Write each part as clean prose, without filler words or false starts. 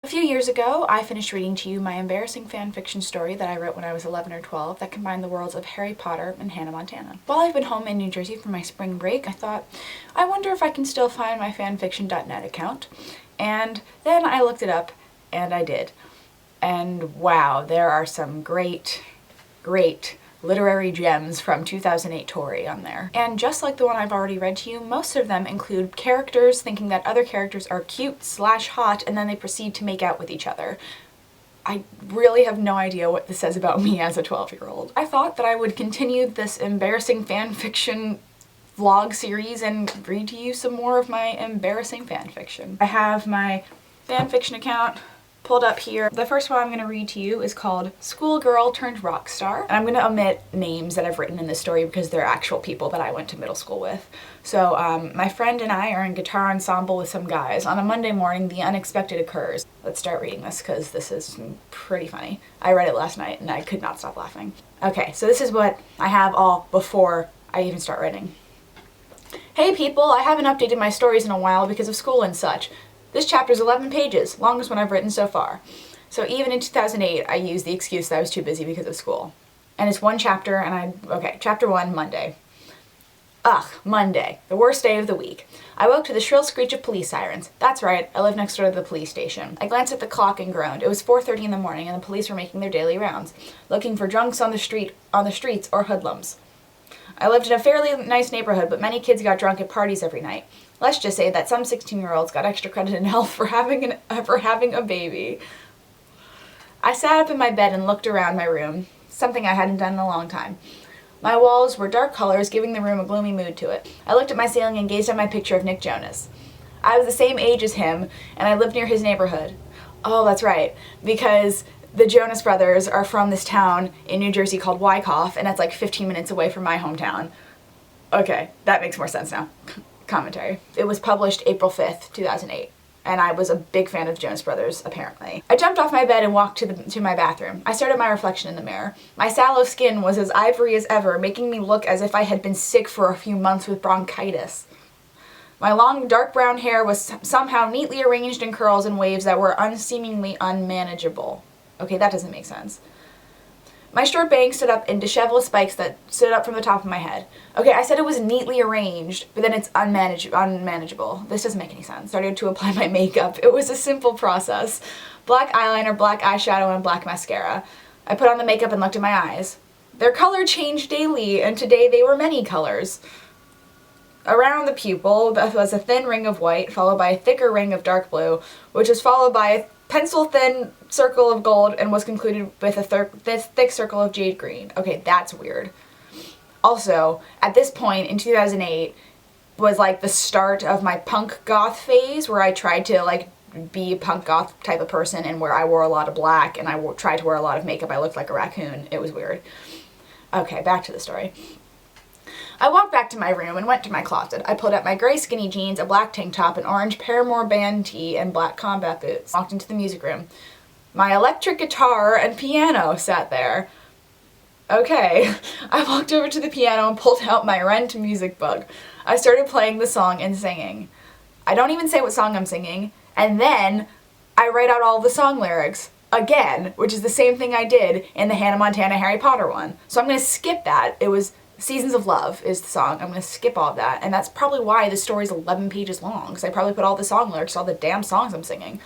A few years ago, I finished reading to you my embarrassing fan fiction story that I wrote when I was 11 or 12 that combined the worlds of Harry Potter and Hannah Montana. While I've been home in New Jersey for my spring break, I thought, I wonder if I can still find my fanfiction.net account. And then I looked it up, and I did. And wow, there are some great literary gems from 2008 Tori on there. And just like the one I've already read to you, most of them include characters thinking that other characters are cute/hot and then they proceed to make out with each other. I really have no idea what this says about me as a 12-year-old. I thought that I would continue this embarrassing fan fiction vlog series and read to you some more of my embarrassing fan fiction. I have my fan fiction account pulled up here. The first one I'm going to read to you is called Schoolgirl Turned Rockstar. And I'm going to omit names that I've written in this story because they're actual people that I went to middle school with. So my friend and I are in guitar ensemble with some guys. On a Monday morning, the unexpected occurs. Let's start reading this because this is pretty funny. I read it last night and I could not stop laughing. Okay, so this is what I have all before I even start writing. Hey people, I haven't updated my stories in a while because of school and such. This chapter is 11 pages, longest one I've written so far. So even in 2008, I used the excuse that I was too busy because of school. And it's one chapter, and okay, chapter 1, Monday. Ugh, Monday, the worst day of the week. I woke to the shrill screech of police sirens. That's right, I live next door to the police station. I glanced at the clock and groaned. It was 4:30 in the morning, and the police were making their daily rounds, looking for drunks on the streets or hoodlums. I lived in a fairly nice neighborhood, but many kids got drunk at parties every night. Let's just say that some 16-year-olds got extra credit in health for having a baby. I sat up in my bed and looked around my room, something I hadn't done in a long time. My walls were dark colors, giving the room a gloomy mood to it. I looked at my ceiling and gazed at my picture of Nick Jonas. I was the same age as him, and I lived near his neighborhood. Oh, that's right, because the Jonas Brothers are from this town in New Jersey called Wyckoff, and that's like 15 minutes away from my hometown. Okay, that makes more sense now. Commentary. It was published April 5th, 2008, and I was a big fan of the Jonas Brothers, apparently. I jumped off my bed and walked to my bathroom. I stared at my reflection in the mirror. My sallow skin was as ivory as ever, making me look as if I had been sick for a few months with bronchitis. My long, dark brown hair was somehow neatly arranged in curls and waves that were unseemingly unmanageable. Okay, that doesn't make sense. My short bangs stood up in disheveled spikes that stood up from the top of my head. Okay, I said it was neatly arranged, but then it's unmanageable. This doesn't make any sense. Started to apply my makeup. It was a simple process. Black eyeliner, black eyeshadow, and black mascara. I put on the makeup and looked at my eyes. Their color changed daily, and today they were many colors. Around the pupil was a thin ring of white, followed by a thicker ring of dark blue, which was followed by a pencil-thin circle of gold and was concluded with a thick circle of jade green. Okay, that's weird. Also, at this point in 2008 was like the start of my punk goth phase where I tried to like be a punk goth type of person and where I wore a lot of black and I tried to wear a lot of makeup. I looked like a raccoon. It was weird. Okay, back to the story. I walked back to my room and went to my closet. I pulled out my gray skinny jeans, a black tank top, an orange Paramore band tee, and black combat boots. Walked into the music room. My electric guitar and piano sat there. Okay. I walked over to the piano and pulled out my Rent music book. I started playing the song and singing. I don't even say what song I'm singing, and then I write out all the song lyrics again, which is the same thing I did in the Hannah Montana Harry Potter one. So I'm going to skip that. It was Seasons of Love is the song. I'm going to skip all of that, and that's probably why the story's 11 pages long, because I probably put all the song lyrics to all the damn songs I'm singing.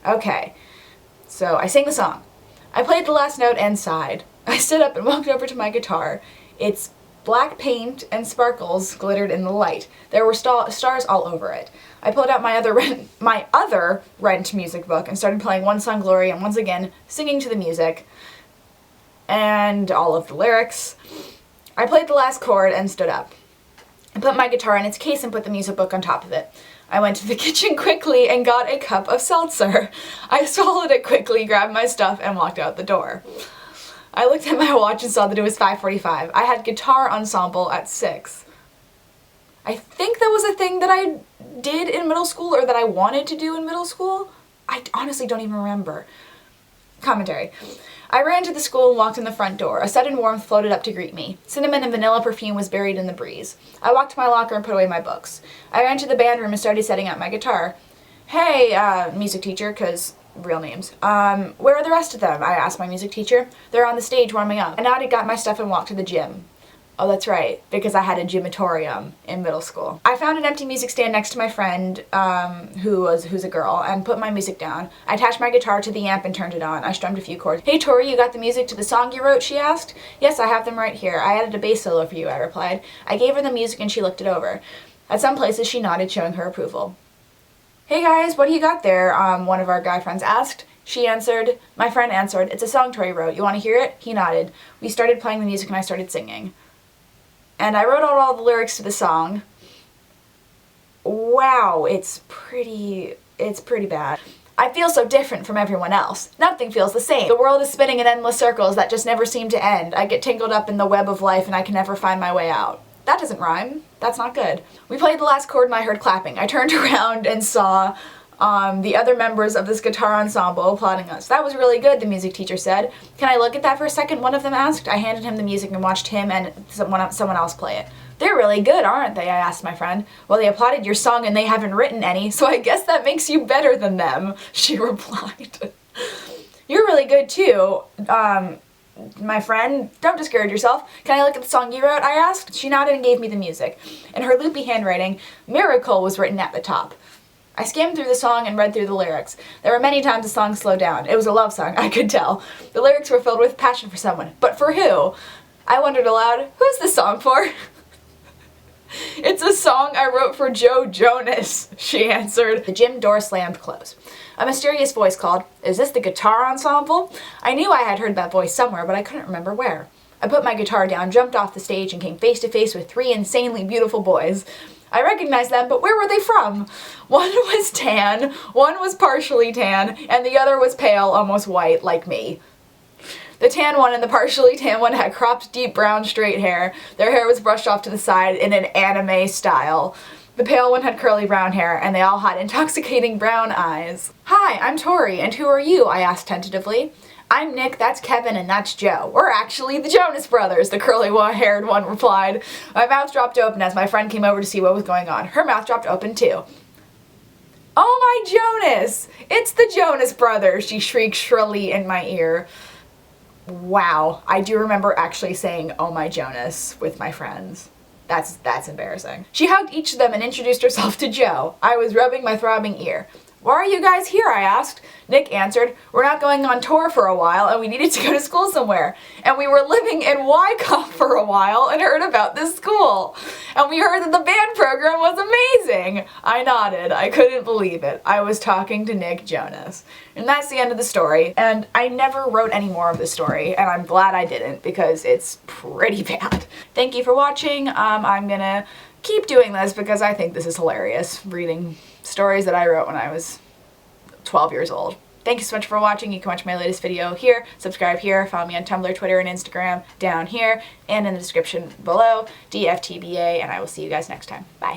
Okay, so I sang the song. I played the last note and sighed. I stood up and walked over to my guitar. Its black paint and sparkles glittered in the light. There were stars all over it. I pulled out my other Rent music book and started playing One Song Glory and once again singing to the music and all of the lyrics. I played the last chord and stood up. I put my guitar in its case and put the music book on top of it. I went to the kitchen quickly and got a cup of seltzer. I swallowed it quickly, grabbed my stuff, and walked out the door. I looked at my watch and saw that it was 5:45. I had guitar ensemble at 6. I think that was a thing that I did in middle school or that I wanted to do in middle school. I honestly don't even remember. Commentary. I ran to the school and walked in the front door. A sudden warmth floated up to greet me. Cinnamon and vanilla perfume was buried in the breeze. I walked to my locker and put away my books. I ran to the band room and started setting up my guitar. Hey, music teacher, because real names. Where are the rest of them? I asked my music teacher. They're on the stage warming up. I nodded, got my stuff, and walked to the gym. Oh, that's right, because I had a gymatorium in middle school. I found an empty music stand next to my friend, who's a girl, and put my music down. I attached my guitar to the amp and turned it on. I strummed a few chords. Hey, Tori, you got the music to the song you wrote, she asked. Yes, I have them right here. I added a bass solo for you, I replied. I gave her the music and she looked it over. At some places, she nodded, showing her approval. Hey guys, what do you got there? One of our guy friends asked. My friend answered, it's a song Tori wrote. You want to hear it? He nodded. We started playing the music and I started singing. And I wrote out all the lyrics to the song. Wow, it's pretty bad. I feel so different from everyone else. Nothing feels the same. The world is spinning in endless circles that just never seem to end. I get tangled up in the web of life and I can never find my way out. That doesn't rhyme. That's not good. We played the last chord and I heard clapping. I turned around and saw the other members of this guitar ensemble applauding us. That was really good, the music teacher said. Can I look at that for a second? One of them asked. I handed him the music and watched him and someone else play it. They're really good, aren't they? I asked my friend. Well, they applauded your song and they haven't written any, so I guess that makes you better than them, she replied. You're really good too. My friend, don't discourage yourself. Can I look at the song you wrote? I asked. She nodded and gave me the music. In her loopy handwriting, Miracle was written at the top. I skimmed through the song and read through the lyrics. There were many times the song slowed down. It was a love song, I could tell. The lyrics were filled with passion for someone. But for who? I wondered aloud, who's this song for? It's a song I wrote for Joe Jonas, she answered. The gym door slammed closed. A mysterious voice called, is this the guitar ensemble? I knew I had heard that voice somewhere, but I couldn't remember where. I put my guitar down, jumped off the stage, and came face to face with 3 insanely beautiful boys. I recognized them, but where were they from? One was tan, one was partially tan, and the other was pale, almost white, like me. The tan one and the partially tan one had cropped, deep brown, straight hair. Their hair was brushed off to the side in an anime style. The pale one had curly brown hair, and they all had intoxicating brown eyes. Hi, I'm Tori, and who are you? I asked tentatively. I'm Nick, that's Kevin, and that's Joe. We're actually the Jonas Brothers, the curly-haired one replied. My mouth dropped open as my friend came over to see what was going on. Her mouth dropped open too. Oh my Jonas! It's the Jonas Brothers, she shrieked shrilly in my ear. Wow, I do remember actually saying, oh my Jonas, with my friends. That's embarrassing. She hugged each of them and introduced herself to Joe. I was rubbing my throbbing ear. Why are you guys here? I asked. Nick answered, we're not going on tour for a while and we needed to go to school somewhere. And we were living in Wycombe for a while and heard about this school. And we heard that the band program was amazing. I nodded. I couldn't believe it. I was talking to Nick Jonas. And that's the end of the story. And I never wrote any more of the story, and I'm glad I didn't because it's pretty bad. Thank you for watching. I'm gonna keep doing this because I think this is hilarious, reading stories that I wrote when I was 12 years old. Thank you so much for watching. You can watch my latest video here, subscribe here, follow me on Tumblr, Twitter, and Instagram down here, and in the description below, DFTBA, and I will see you guys next time. Bye.